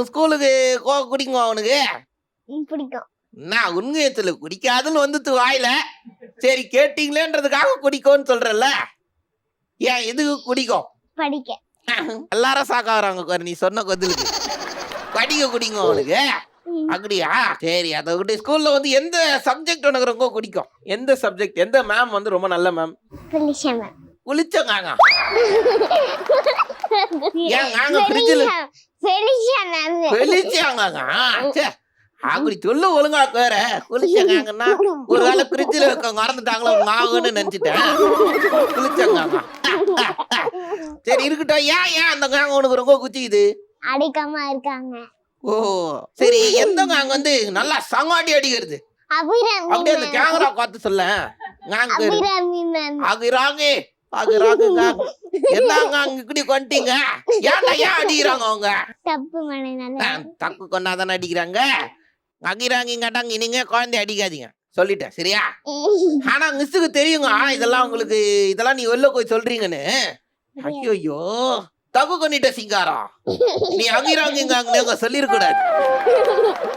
ஸ்கூலுக்கு குடிக்குமா அவனுக்கு? பிடிக்கும். நான் உண்மையை சொல்லு, குடிக்காதுன்னு வந்துட்டு வாயில. சரி கேட்டீங்களேன்றதுக்காக குடிக்கும்னு சொல்றல்ல, ஏன் எதுக்கு குடிக்கும்? படிக்க. எல்லாரும் சாக்காகிறாங்க நீ சொன்ன பதிலுக்கு. படிக்க குடிக்கும் அவனுக்கு. அப்படியா? சரி, அதை விட்டு ஸ்கூல்ல வந்து எந்த சப்ஜெக்ட் உனக்கு ரொம்ப பிடிக்கும்? எந்த சப்ஜெக்ட், எந்த மேம் வந்து ரொம்ப நல்ல மேம்? குளிச்சங்காங்க. ஏன் நாங்க ஃப்ரிட்ஜில் வெளிச்சாங்க. அப்படி சொல்லு ஒழுங்கா வேற. குளிச்சங்காங்கன்னா ஒரு வேளை ஃப்ரிட்ஜில் வைக்க மறந்துட்டாங்களா உங்க ஆகுன்னு நினைச்சிட்டேன். குளிச்சங்காங்க. சரி இருக்கட்டும். ஏன் அந்த காங்க உனக்கு ரொம்ப குச்சிக்குது? அடிக்காம இருக்காங்க. ஓ சரி, எந்த காங்க வந்து நல்லா சங்காட்டி அடிக்கிறது? அப்படியே அந்த கேமரா பார்த்து சொல்ல. என்னங்க இப்படி கொண்டீங்க? ஏன்டா ஏன் அடிக்கிறாங்க அவங்க? தப்பு கொண்டாதானே அடிக்கிறாங்க. அகிராங்க நீங்க குழந்தை அடிக்காதீங்க சொல்லிட்டேன் சரியா? ஆனா மிஸ்ஸுக்கு தெரியுங்க இதெல்லாம் உங்களுக்கு, இதெல்லாம் நீ வெளில போய் சொல்றீங்கன்னு. ஐயோ தப்பு பண்ணிட்ட சிங்காரம். நீ அகிராங்க சொல்லிருக்கூடாது.